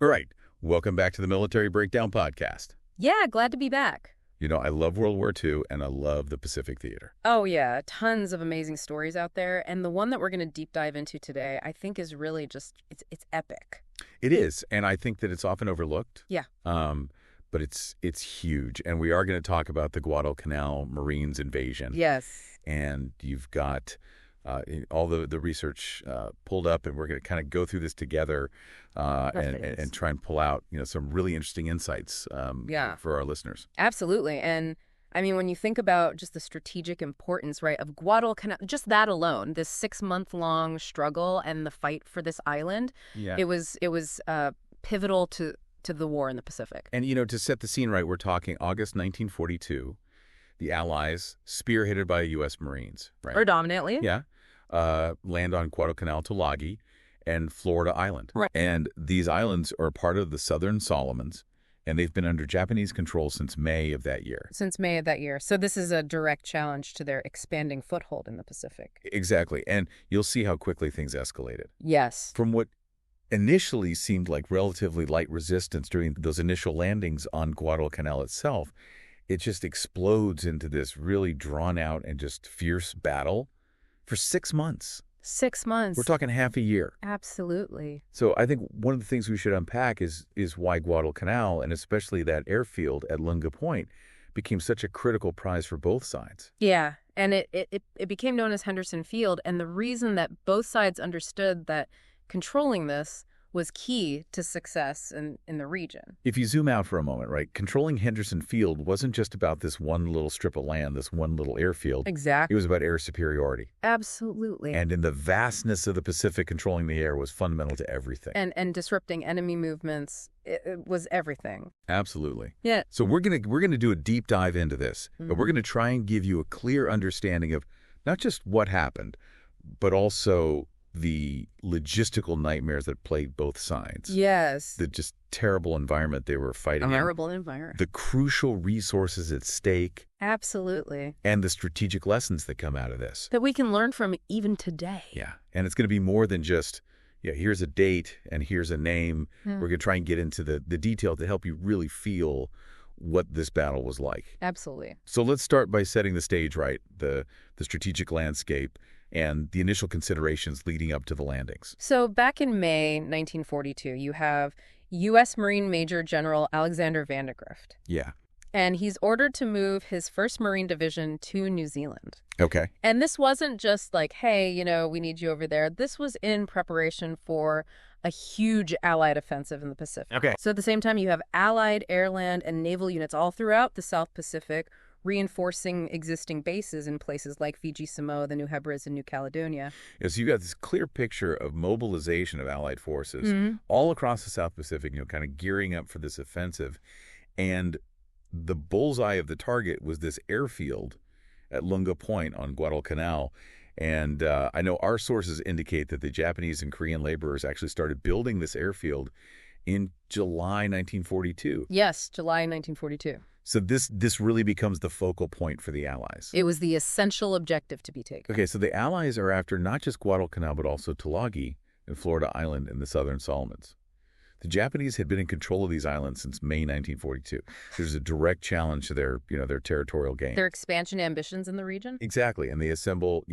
All right. Welcome back to the Military Breakdown Podcast. Yeah, glad to be back. You know, I love World War II, and I love the Pacific Theater. Oh, yeah. Tons of amazing stories out there. And the one that we're going to deep dive into today, I think is really just, it's epic. It is, and I think that it's often overlooked. Yeah. But it's huge, and we are going to talk about the Guadalcanal Marines invasion. Yes. And you've got all the research pulled up, and we're going to kind of go through this together and try and pull out some really interesting insights for our listeners. Absolutely. And I mean, when you think about just the strategic importance, right, of Guadalcanal, just that alone, this 6-month-long struggle and the fight for this island, it was pivotal to the war in the Pacific. And, to set the scene right, we're talking August 1942, the Allies, spearheaded by U.S. Marines. Right? Predominantly. Yeah. Land on Guadalcanal, Tulagi, and Florida Island. Right. And these islands are part of the Southern Solomons, and they've been under Japanese control since May of that year. So this is a direct challenge to their expanding foothold in the Pacific. Exactly. And you'll see how quickly things escalated. Yes. From what initially seemed like relatively light resistance during those initial landings on Guadalcanal itself, it just explodes into this really drawn-out and just fierce battle for 6 months. 6 months. We're talking half a year. Absolutely. So I think one of the things we should unpack is why Guadalcanal, and especially that airfield at Lunga Point, became such a critical prize for both sides. Yeah, and it became known as Henderson Field, and the reason that both sides understood that controlling this was key to success in the region. If you zoom out for a moment, right, controlling Henderson Field wasn't just about this one little strip of land, this one little airfield. Exactly. It was about air superiority. Absolutely. And in the vastness of the Pacific, controlling the air was fundamental to everything. And disrupting enemy movements, it was everything. Absolutely. Yeah. So we're gonna do a deep dive into this, but we're gonna try and give you a clear understanding of not just what happened, but also the logistical nightmares that plagued both sides. Yes. The just terrible environment they were fighting in. Terrible environment. The crucial resources at stake. Absolutely. And the strategic lessons that come out of this. That we can learn from even today. Yeah. And it's going to be more than just, here's a date and here's a name. Yeah. We're going to try and get into the detail to help you really feel what this battle was like. Absolutely. So let's start by setting the stage right, the strategic landscape and the initial considerations leading up to the landings. So back in May 1942, you have U.S. Marine Major General Alexander Vandegrift. Yeah. And he's ordered to move his 1st Marine Division to New Zealand. Okay. And this wasn't just like, hey, we need you over there. This was in preparation for a huge Allied offensive in the Pacific. Okay. So at the same time, you have Allied air, land, and naval units all throughout the South Pacific, reinforcing existing bases in places like Fiji, Samoa, the New Hebrides, and New Caledonia. So you've got this clear picture of mobilization of Allied forces all across the South Pacific, kind of gearing up for this offensive. And the bullseye of the target was this airfield at Lunga Point on Guadalcanal. And I know our sources indicate that the Japanese and Korean laborers actually started building this airfield in July 1942. Yes, July 1942. So this really becomes the focal point for the Allies. It was the essential objective to be taken. Okay, so the Allies are after not just Guadalcanal, but also Tulagi and Florida Island in the Southern Solomons. The Japanese had been in control of these islands since May 1942. There's a direct challenge to their territorial gain. Their expansion ambitions in the region? Exactly, and they assemble,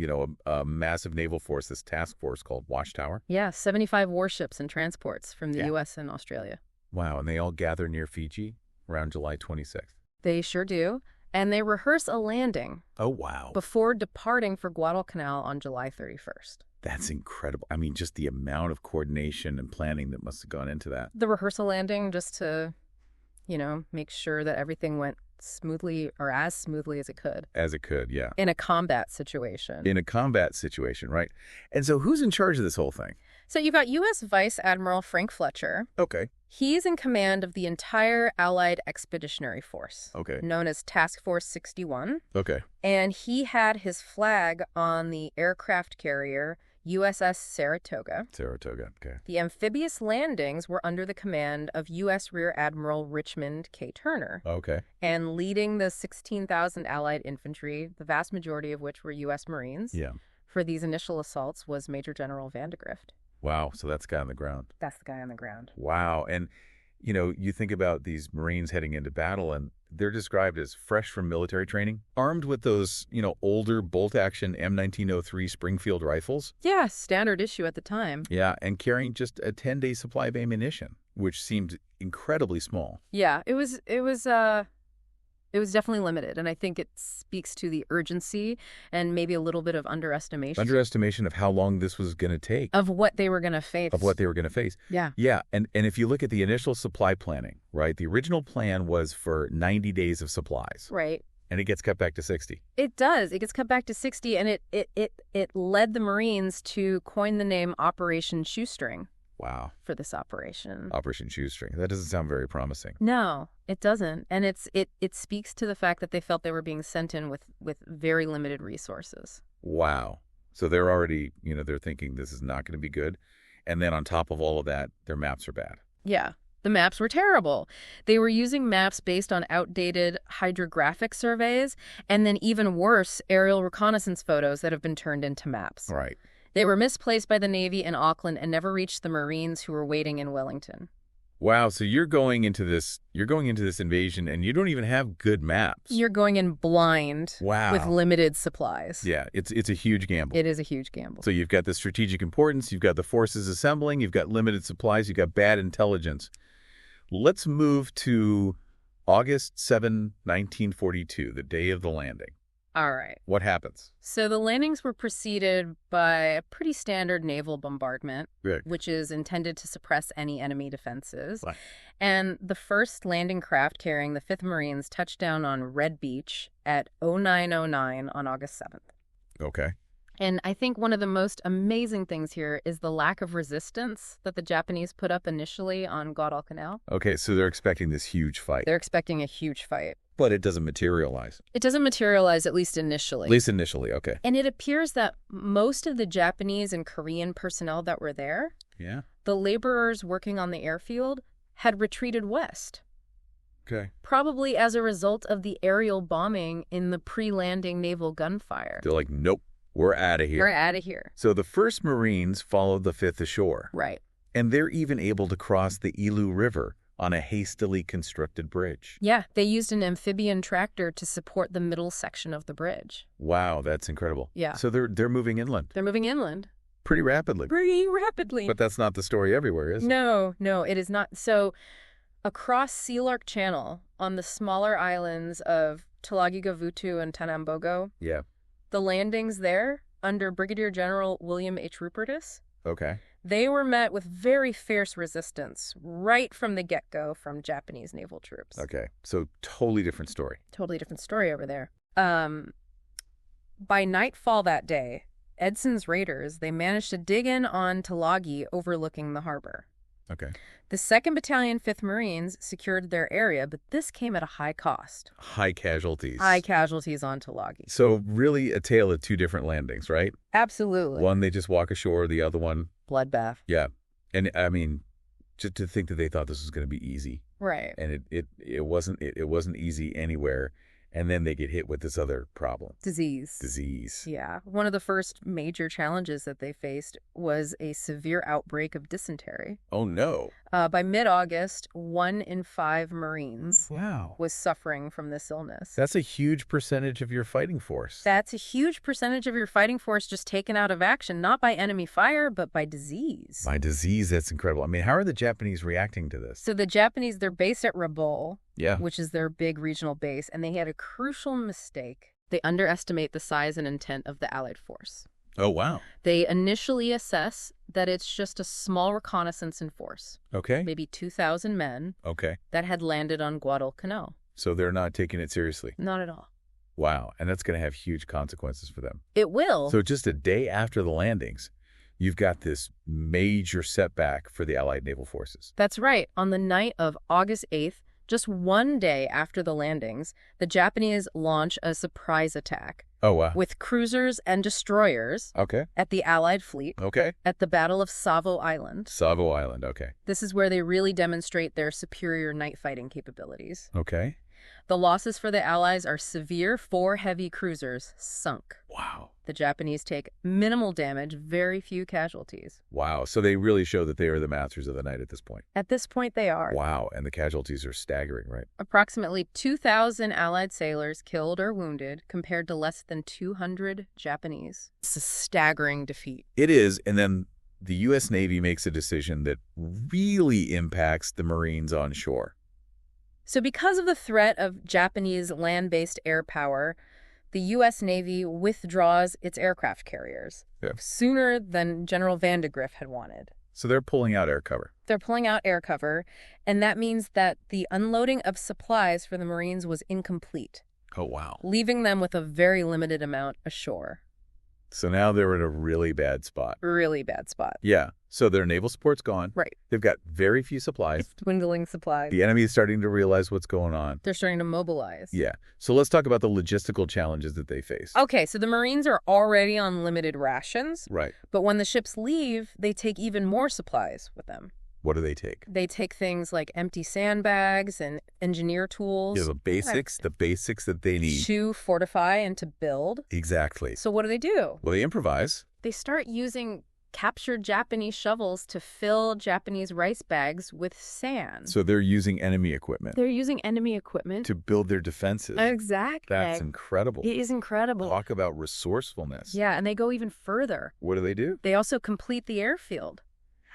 a massive naval force, this task force called Watchtower. Yeah, 75 warships and transports from the U.S. and Australia. Wow, and they all gather near Fiji around July 26th. They sure do. And they rehearse a landing. Oh, wow. Before departing for Guadalcanal on July 31st. That's incredible. I mean, just the amount of coordination and planning that must have gone into that. The rehearsal landing just to, make sure that everything went smoothly or as smoothly as it could. As it could, yeah. In a combat situation. In a combat situation, right. And so who's in charge of this whole thing? So you've got U.S. Vice Admiral Frank Fletcher. Okay. He's in command of the entire Allied Expeditionary Force. Okay. Known as Task Force 61. Okay. And he had his flag on the aircraft carrier USS Saratoga. Saratoga, okay. The amphibious landings were under the command of U.S. Rear Admiral Richmond K. Turner. Okay. And leading the 16,000 Allied infantry, the vast majority of which were U.S. Marines. Yeah. For these initial assaults was Major General Vandegrift. Wow. So that's the guy on the ground. That's the guy on the ground. Wow. And, you think about these Marines heading into battle, and they're described as fresh from military training, armed with those, older bolt-action M1903 Springfield rifles. Yeah, standard issue at the time. Yeah, and carrying just a 10-day supply of ammunition, which seemed incredibly small. Yeah, it was definitely limited, and I think it speaks to the urgency and maybe a little bit of underestimation. Underestimation of how long this was going to take. Of what they were going to face. Yeah. Yeah, and if you look at the initial supply planning, right, the original plan was for 90 days of supplies. Right. And it gets cut back to 60. It does. It gets cut back to 60, and it led the Marines to coin the name Operation Shoestring. Wow. For this operation. Operation Shoestring. That doesn't sound very promising. No, it doesn't. And it speaks to the fact that they felt they were being sent in with very limited resources. Wow. So they're already, they're thinking this is not going to be good. And then on top of all of that, their maps are bad. Yeah. The maps were terrible. They were using maps based on outdated hydrographic surveys, and then even worse, aerial reconnaissance photos that have been turned into maps. Right. They were misplaced by the Navy in Auckland and never reached the Marines who were waiting in Wellington. Wow, so you're going into this invasion and you don't even have good maps. You're going in blind. Wow. With limited supplies. Yeah, it's a huge gamble. It is a huge gamble. So you've got the strategic importance, you've got the forces assembling, you've got limited supplies, you've got bad intelligence. Let's move to August 7, 1942, the day of the landing. All right. What happens? So the landings were preceded by a pretty standard naval bombardment, which is intended to suppress any enemy defenses. Right. And the first landing craft carrying the 5th Marines touched down on Red Beach at 0909 on August 7th. Okay. And I think one of the most amazing things here is the lack of resistance that the Japanese put up initially on Guadalcanal. Okay, so they're expecting this huge fight. They're expecting a huge fight. But it doesn't materialize. It doesn't materialize, at least initially. At least initially, okay. And it appears that most of the Japanese and Korean personnel that were there, the laborers working on the airfield, had retreated west. Okay. Probably as a result of the aerial bombing in the pre-landing naval gunfire. They're like, nope, we're out of here. We're out of here. So the 1st Marines followed the 5th ashore. Right. And they're even able to cross the Ilu River on a hastily constructed bridge. Yeah, they used an amphibian tractor to support the middle section of the bridge. Wow, that's incredible. Yeah. So they're moving inland. They're moving inland. Pretty rapidly. But that's not the story everywhere, is it? No, it is not. So across Sea Lark Channel on the smaller islands of Talagi-Gavutu and Tanambogo, the landings there under Brigadier General William H. Rupertus, they were met with very fierce resistance right from the get-go from Japanese naval troops. Okay, so totally different story. Totally different story over there. By nightfall that day, Edson's raiders, they managed to dig in on Talagi overlooking the harbor. Okay. The 2nd Battalion 5th Marines secured their area, but this came at a high cost. High casualties. High casualties on Talagi. So really a tale of two different landings, right? Absolutely. One, they just walk ashore. The other one... bloodbath. Yeah. And I mean, just to think that they thought this was going to be easy. Right. And it wasn't easy anywhere. And then they get hit with this other problem. Disease. Yeah. One of the first major challenges that they faced was a severe outbreak of dysentery. Oh, no. By mid-August, 1 in 5 Marines was suffering from this illness. That's a huge percentage of your fighting force. That's a huge percentage of your fighting force just taken out of action, not by enemy fire, but by disease. By disease, that's incredible. I mean, how are the Japanese reacting to this? So the Japanese, they're based at Rabaul, yeah, which is their big regional base, and they had a crucial mistake. They underestimate the size and intent of the Allied force. Oh, wow. They initially assess that it's just a small reconnaissance in force. Okay. Maybe 2,000 men. Okay. That had landed on Guadalcanal. So they're not taking it seriously? Not at all. Wow. And that's going to have huge consequences for them. It will. So just a day after the landings, you've got this major setback for the Allied naval forces. That's right. On the night of August 8th, just one day after the landings, the Japanese launch a surprise attack. Oh, wow. With cruisers and destroyers. Okay. At the Allied fleet. Okay. At the Battle of Savo Island. Savo Island, okay. This is where they really demonstrate their superior night fighting capabilities. Okay. The losses for the Allies are severe. 4 heavy cruisers sunk. Wow. the Japanese take minimal damage, very few casualties. Wow. So they really show that they are the masters of the night at this point. At this point, they are. Wow. And the casualties are staggering, right? Approximately 2,000 Allied sailors killed or wounded, compared to less than 200 Japanese. It's a staggering defeat. It is. And then the U.S. Navy makes a decision that really impacts the Marines on shore. So because of the threat of Japanese land-based air power, the U.S. Navy withdraws its aircraft carriers sooner than General Vandegrift had wanted. So they're pulling out air cover. They're pulling out air cover, and that means that the unloading of supplies for the Marines was incomplete. Oh, wow. Leaving them with a very limited amount ashore. So now they're in a really bad spot. Really bad spot. Yeah. So their naval support's gone. Right. They've got very few supplies. It's dwindling supplies. The enemy is starting to realize what's going on. They're starting to mobilize. Yeah. So let's talk about the logistical challenges that they face. Okay, so the Marines are already on limited rations. Right. But when the ships leave, they take even more supplies with them. What do they take? They take things like empty sandbags and engineer tools. Yeah, the basics that they need. To fortify and to build. Exactly. So what do? Well, they improvise. They start using captured Japanese shovels to fill Japanese rice bags with sand. So they're using enemy equipment. They're using enemy equipment. To build their defenses. Exactly. That's incredible. It is incredible. Talk about resourcefulness. Yeah, and they go even further. What do? They also complete the airfield.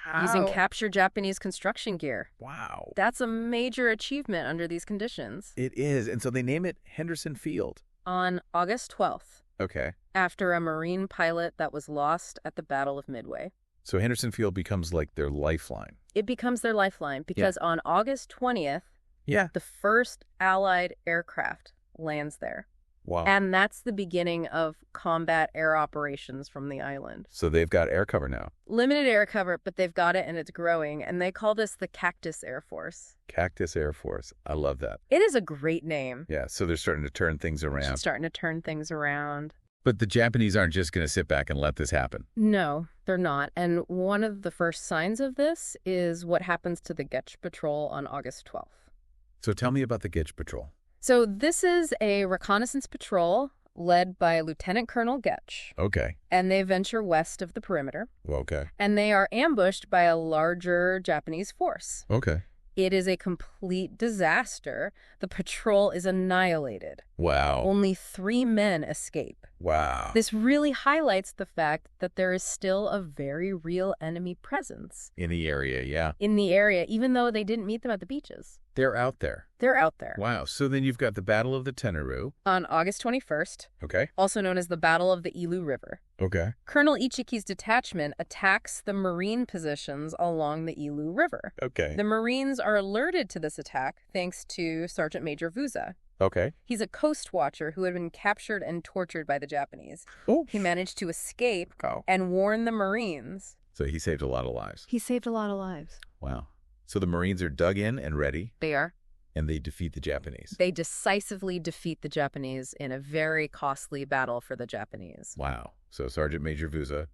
How? Using captured Japanese construction gear. Wow. That's a major achievement under these conditions. It is. And so they name it Henderson Field. On August 12th. Okay. After a Marine pilot that was lost at the Battle of Midway. So Henderson Field becomes like their lifeline. It becomes their lifeline because on August 20th, the first Allied aircraft lands there. Wow. And that's the beginning of combat air operations from the island. So they've got air cover now. Limited air cover, but they've got it and it's growing. And they call this the Cactus Air Force. Cactus Air Force. I love that. It is a great name. Yeah, so they're starting to turn things around. But the Japanese aren't just going to sit back and let this happen. No, they're not. And one of the first signs of this is what happens to the Getch Patrol on August 12th. So tell me about the Getch Patrol. So this is a reconnaissance patrol led by Lieutenant Colonel Getch. Okay. And they venture west of the perimeter. Okay. And they are ambushed by a larger Japanese force. Okay. It is a complete disaster. The patrol is annihilated. Wow. Only 3 men escape. Wow. This really highlights the fact that there is still a very real enemy presence. In the area, yeah. In the area, even though they didn't meet them at the beaches. They're out there. They're out there. Wow. So then you've got the Battle of the Tenaru. On August 21st. Okay. Also known as the Battle of the Ilu River. Okay. Colonel Ichiki's detachment attacks the Marine positions along the Ilu River. Okay. The Marines are alerted to this attack thanks to Sergeant Major Vuza. Okay. He's a coast watcher who had been captured and tortured by the Japanese. Oh. He managed to escape and warn the Marines. So he saved a lot of lives. He saved a lot of lives. Wow. So the Marines are dug in and ready. They are. And they defeat the Japanese. They decisively defeat the Japanese in a very costly battle for the Japanese. Wow. So Sergeant Major Vuza,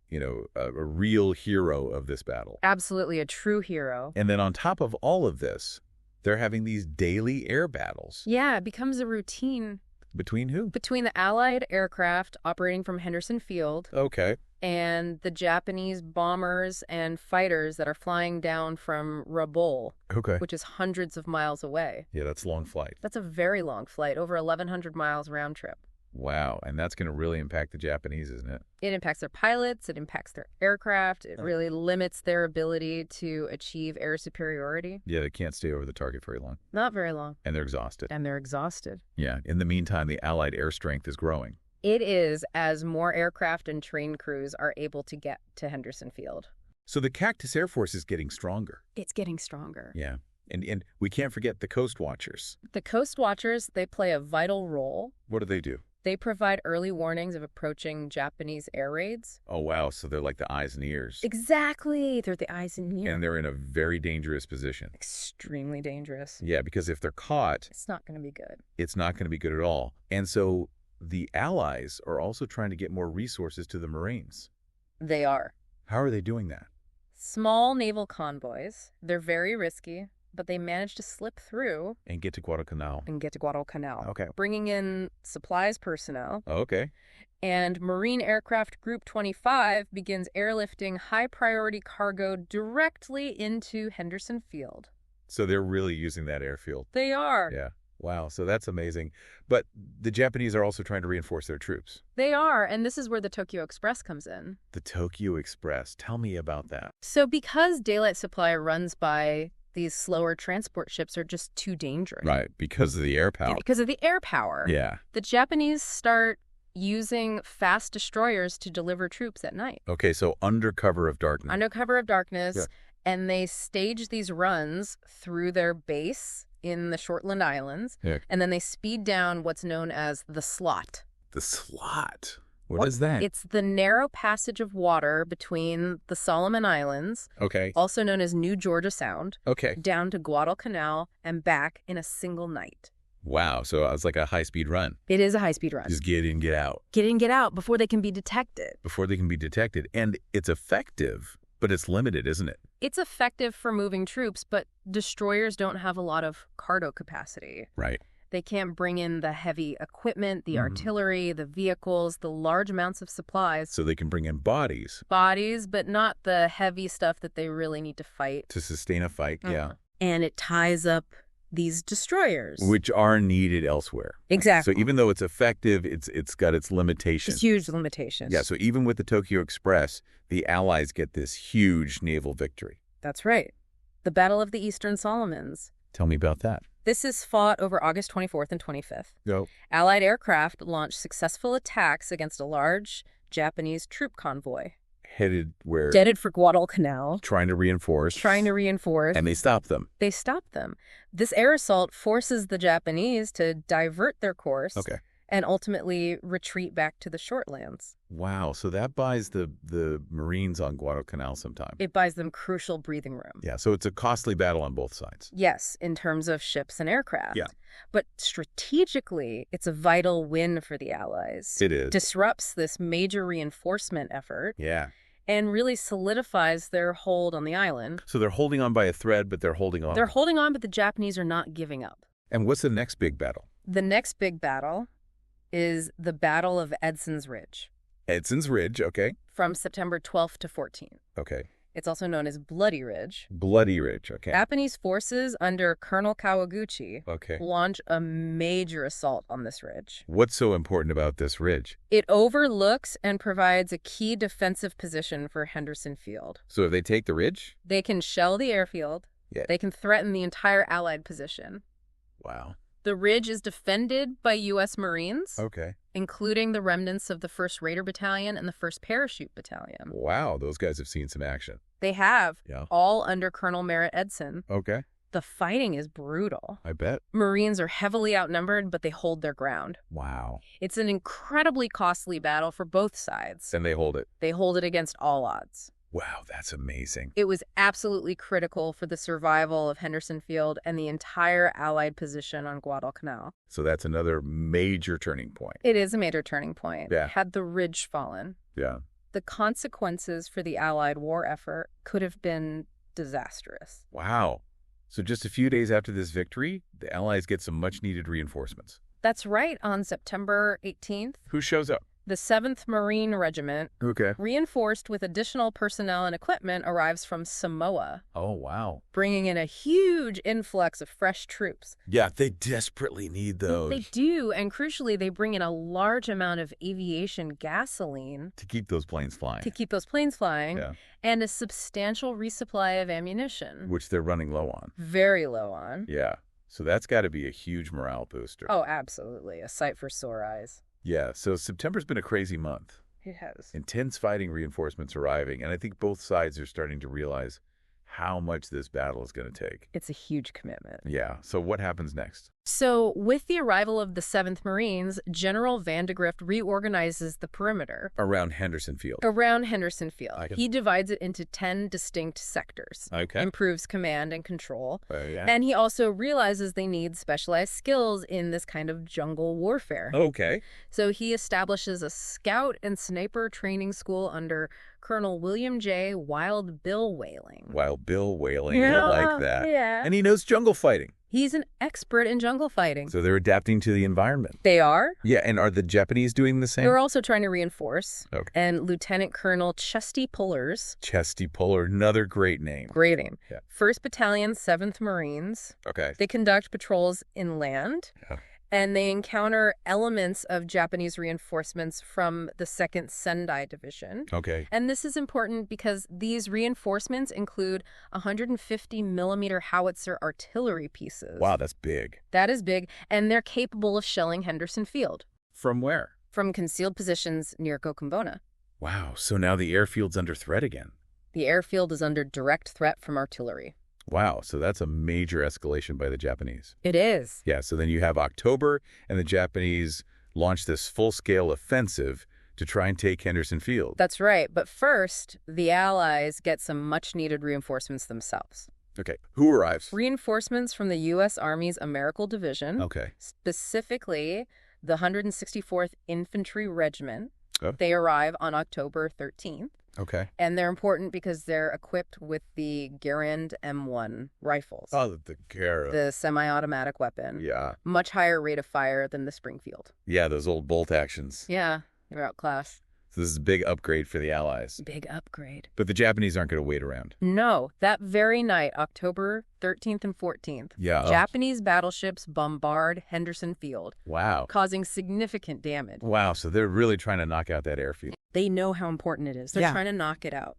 you know, a real hero of this battle. Absolutely a true hero. And then on top of all of this, they're having these daily air battles. Yeah, it becomes a routine. Between who? Between the Allied aircraft operating from Henderson Field. Okay. And the Japanese bombers and fighters that are flying down from Rabaul. Okay. Which is hundreds of miles away. Yeah, that's a long flight. That's a very long flight, over 1,100 miles round trip. Wow. And that's going to really impact the Japanese, isn't it? It impacts their pilots. It impacts their aircraft. It really limits their ability to achieve air superiority. Yeah, they can't stay over the target very long. Not very long. And they're exhausted. Yeah. In the meantime, the Allied air strength is growing. It is, as more aircraft and train crews are able to get to Henderson Field. So the Cactus Air Force is getting stronger. It's getting stronger. Yeah. And we can't forget the Coast Watchers. The Coast Watchers, they play a vital role. What do? They provide early warnings of approaching Japanese air raids. Oh, wow. So they're like the eyes and ears. Exactly. They're the eyes and ears. And they're in a very dangerous position. Extremely dangerous. Yeah, because if they're caught... It's not going to be good. It's not going to be good at all. And so the Allies are also trying to get more resources to the Marines. They are. How are they doing that? Small naval convoys. They're very risky, but they managed to slip through And get to Guadalcanal. Okay. Bringing in supplies personnel. Okay. And Marine Aircraft Group 25 begins airlifting high-priority cargo directly into Henderson Field. So they're really using that airfield. They are. Yeah. Wow. So that's amazing. But the Japanese are also trying to reinforce their troops. They are, and this is where the Tokyo Express comes in. The Tokyo Express. Tell me about that. So because daylight supply runs by, these slower transport ships are just too dangerous. Right, because of the air power. Because of the air power. Yeah. The Japanese start using fast destroyers to deliver troops at night. Okay, so under cover of darkness. Under cover of darkness, Yeah. and they stage these runs through their base in the Shortland Islands, Yeah. and then they speed down what's known as the slot. The slot. What is that? It's the narrow passage of water between the Solomon Islands, Okay. also known as New Georgia Sound, Okay. down to Guadalcanal and back in a single night. Wow, so it's like a high-speed run. It is a high-speed run. Just get in, get out. Get in, get out before they can be detected. Before they can be detected. And it's effective, but it's limited, isn't it? It's effective for moving troops, but destroyers don't have a lot of cargo capacity. Right. They can't bring in the heavy equipment, the artillery, the vehicles, the large amounts of supplies. So they can bring in bodies. Bodies, but not the heavy stuff that they really need to fight. To sustain a fight, yeah. And it ties up these destroyers. Which are needed elsewhere. Exactly. So even though it's effective, it's got its limitations. It's huge limitations. Yeah, so even with the Tokyo Express, the Allies get this huge naval victory. That's right. The Battle of the Eastern Solomons. Tell me about that. This is fought over August 24th and 25th. Go. Allied aircraft launched successful attacks against a large Japanese troop convoy. Headed where? Headed for Guadalcanal. Trying to reinforce. And they stop them. They stop them. This air assault forces the Japanese to divert their course. Okay. And ultimately retreat back to the shortlands. Wow, so that buys the Marines on Guadalcanal some time. It buys them crucial breathing room. Yeah, so it's a costly battle on both sides. Yes, in terms of ships and aircraft. Yeah. But strategically, it's a vital win for the Allies. It is. Disrupts this major reinforcement effort. Yeah. And really solidifies their hold on the island. So they're holding on by a thread, but they're holding on. They're holding on, but the Japanese are not giving up. And what's the next big battle? The next big battle is the Battle of Edson's Ridge. Edson's Ridge, okay. From September 12th to 14th. Okay. It's also known as Bloody Ridge. Bloody Ridge, okay. Japanese forces under Colonel Kawaguchi launch a major assault on this ridge. What's so important about this ridge? It overlooks and provides a key defensive position for Henderson Field. So if they take the ridge? They can shell the airfield. Yeah. They can threaten the entire Allied position. Wow. The ridge is defended by U.S. Marines, including the remnants of the 1st Raider Battalion and the 1st Parachute Battalion. Wow, those guys have seen some action. They have, Yeah. all under Colonel Merritt Edson. Okay. The fighting is brutal. I bet. Marines are heavily outnumbered, but they hold their ground. Wow. It's an incredibly costly battle for both sides. And they hold it. They hold it against all odds. Wow, that's amazing. It was absolutely critical for the survival of Henderson Field and the entire Allied position on Guadalcanal. So that's another major turning point. It is a major turning point. Yeah. Had the ridge fallen, Yeah. the consequences for the Allied war effort could have been disastrous. Wow. So just a few days after this victory, the Allies get some much-needed reinforcements. That's right. On September 18th, Who shows up? the 7th Marine Regiment, reinforced with additional personnel and equipment, arrives from Samoa, Oh, wow. bringing in a huge influx of fresh troops. Yeah, they desperately need those. They do, and crucially, they bring in a large amount of aviation gasoline To keep those planes flying. to keep those planes flying, Yeah. and a substantial resupply of ammunition. Which they're running low on. Very low on. Yeah. So that's got to be a huge morale booster. Oh, absolutely. A sight for sore eyes. Yeah, so September's been a crazy month. It has. Intense fighting, reinforcements arriving, and I think both sides are starting to realize how much this battle is going to take. It's a huge commitment. Yeah, so what happens next? So, with the arrival of the 7th Marines, General Vandegrift reorganizes the perimeter Around Henderson Field. around Henderson Field. He divides it into 10 distinct sectors. Okay. Improves command and control. Yeah. And he also realizes they need specialized skills in this kind of jungle warfare. Okay. So he establishes a scout and sniper training school under Colonel William J. Wild Bill Whaling. Wild Bill Whaling. I like that. Yeah. And he knows jungle fighting. He's an expert in jungle fighting. So they're adapting to the environment. They are. Yeah, and are the Japanese doing the same? They're also trying to reinforce. Okay. And Lieutenant Colonel Chesty Pullers. Chesty Puller, another great name. Great name. Yeah. 1st Battalion, 7th Marines. Okay. They conduct patrols inland. Yeah. And they encounter elements of Japanese reinforcements from the 2nd Sendai Division. Okay. And this is important because these reinforcements include 150 millimeter howitzer artillery pieces. Wow, that's big. That is big, and they're capable of shelling Henderson Field. From where? From concealed positions near Kokumbona. Wow, so now the airfield's under threat again. The airfield is under direct threat from artillery. Wow, so that's a major escalation by the Japanese. It is. Yeah, so then you have October, and the Japanese launch this full-scale offensive to try and take Henderson Field. That's right. But first, the Allies get some much-needed reinforcements themselves. Okay, who arrives? Reinforcements from the U.S. Army's Americal Division, Okay. specifically the 164th Infantry Regiment. Oh. They arrive on October 13th. Okay. And they're important because they're equipped with the Garand M1 rifles. Oh, the Garand. The semi-automatic weapon. Yeah. Much higher rate of fire than the Springfield. Yeah, those old bolt actions. Yeah, they're outclassed. So this is a big upgrade for the Allies. Big upgrade. But the Japanese aren't going to wait around. No, that very night, October 13th and 14th, Yeah. Japanese battleships bombard Henderson Field, Wow. causing significant damage. Wow, so they're really trying to knock out that airfield. They know how important it is. They're trying to knock it out.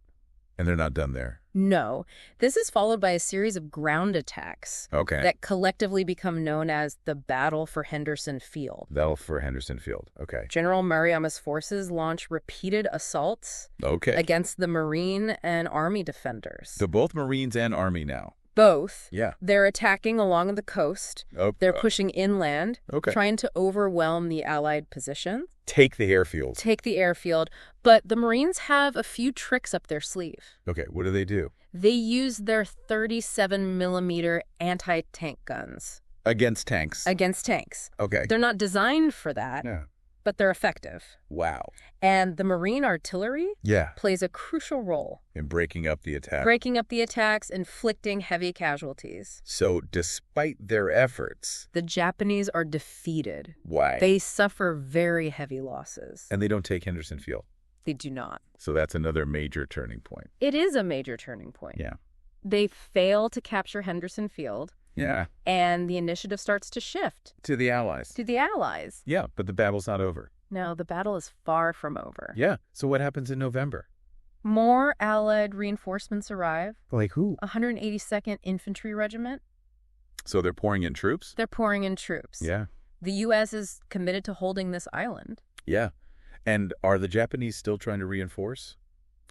And they're not done there. No. This is followed by a series of ground attacks Okay. that collectively become known as the Battle for Henderson Field. That'll for Henderson Field. Okay. General Maruyama's forces launch repeated assaults Okay. against the Marine and Army defenders. So both Marines and Army now. Both. Yeah. They're attacking along the coast. Oh, They're pushing inland, okay. trying to overwhelm the Allied position, Take the airfield. take the airfield. But the Marines have a few tricks up their sleeve. Okay, what do they do? They use their 37 millimeter anti-tank guns Against tanks. against tanks. Okay. They're not designed for that, Yeah. but they're effective. Wow. And the Marine artillery Yeah. plays a crucial role, In breaking up the attack. breaking up the attacks, inflicting heavy casualties. So despite their efforts, The Japanese are defeated. why? They suffer very heavy losses. And they don't take Henderson Field. They do not. So that's another major turning point. It is a major turning point. Yeah. They fail to capture Henderson Field, Yeah. and the initiative starts to shift To the Allies. to the Allies. Yeah, but the battle's not over. No, the battle is far from over. Yeah. So what happens in November? More Allied reinforcements arrive. Like who? 182nd Infantry Regiment. So they're pouring in troops? They're pouring in troops. Yeah. The U.S. is committed to holding this island. Yeah. And are the Japanese still trying to reinforce?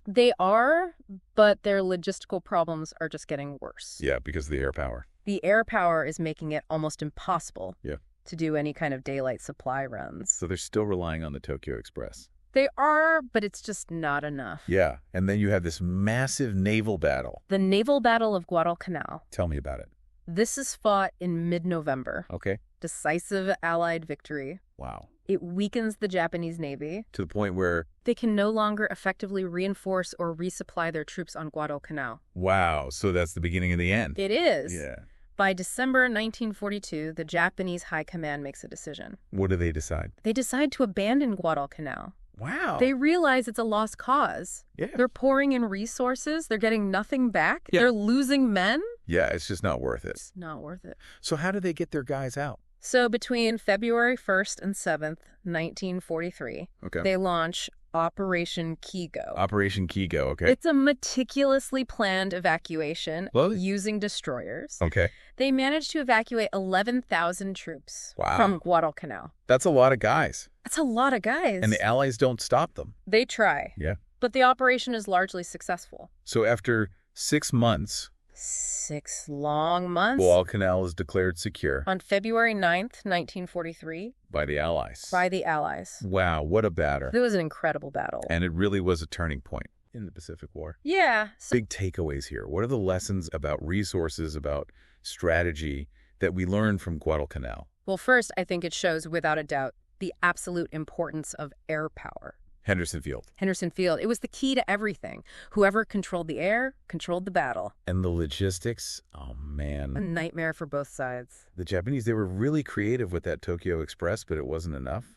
They are, but their logistical problems are just getting worse. Yeah, because of the air power. The air power is making it almost impossible Yeah. to do any kind of daylight supply runs. So they're still relying on the Tokyo Express. They are, but it's just not enough. Yeah. And then you have this massive naval battle. The naval battle of Guadalcanal. Tell me about it. This is fought in mid-November. Okay. Decisive Allied victory. Wow. It weakens the Japanese Navy. To the point where, They can no longer effectively reinforce or resupply their troops on Guadalcanal. wow. So that's the beginning of the end. It is. Yeah. By December 1942, the Japanese High Command makes a decision. What do they decide? They decide to abandon Guadalcanal. Wow. They realize it's a lost cause. Yeah. They're pouring in resources. They're getting nothing back. Yeah. They're losing men. Yeah, it's just not worth it. It's not worth it. So how do they get their guys out? So between February 1st and 7th, 1943, Okay. they launch Operation Kigo. Operation Kigo, okay. It's a meticulously planned evacuation Well, using destroyers. Okay. They managed to evacuate 11,000 troops Wow. from Guadalcanal. That's a lot of guys. That's a lot of guys. And the Allies don't stop them. They try. Yeah. But the operation is largely successful. So after 6 months, 6 long months. Guadalcanal is declared secure. On February 9th, 1943. By the Allies. By the Allies. Wow, what a battle. It was an incredible battle. And it really was a turning point in the Pacific War. Yeah. Big takeaways here. What are the lessons about resources, about strategy that we learned from Guadalcanal? Well, first, I think it shows, without a doubt, the absolute importance of air power. Henderson Field. Henderson Field. It was the key to everything. Whoever controlled the air controlled the battle. And the logistics, oh man. A nightmare for both sides. The Japanese, they were really creative with that Tokyo Express, but it wasn't enough.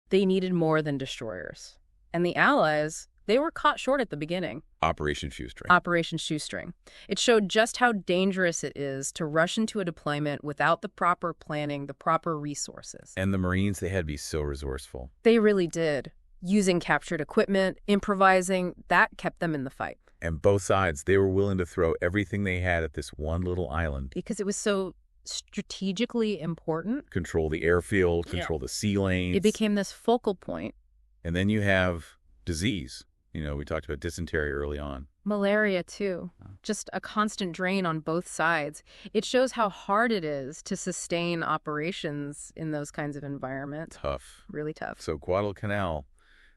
They needed more than destroyers. And the Allies, they were caught short at the beginning. Operation Shoestring. Operation Shoestring. It showed just how dangerous it is to rush into a deployment without the proper planning, the proper resources. And the Marines, they had to be so resourceful. They really did. Using captured equipment, improvising, that kept them in the fight. And both sides, they were willing to throw everything they had at this one little island. Because it was so strategically important. Control the airfield, control the sea lanes. It became this focal point. And then you have disease. You know, we talked about dysentery early on. Malaria, too. Just a constant drain on both sides. It shows how hard it is to sustain operations in those kinds of environments. Tough. Really tough. So Guadalcanal,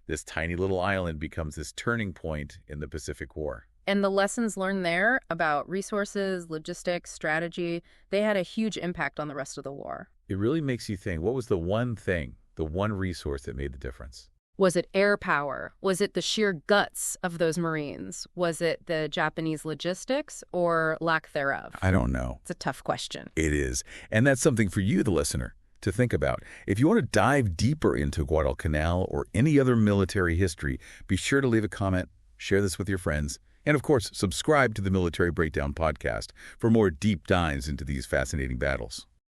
this tiny little island, becomes this turning point in the Pacific War. And the lessons learned there about resources, logistics, strategy, they had a huge impact on the rest of the war. It really makes you think, what was the one thing, the one resource that made the difference? Was it air power? Was it the sheer guts of those Marines? Was it the Japanese logistics or lack thereof? I don't know. It's a tough question. It is. And that's something for you, the listener, to think about. If you want to dive deeper into Guadalcanal or any other military history, be sure to leave a comment, share this with your friends, and of course, subscribe to the Military Breakdown podcast for more deep dives into these fascinating battles.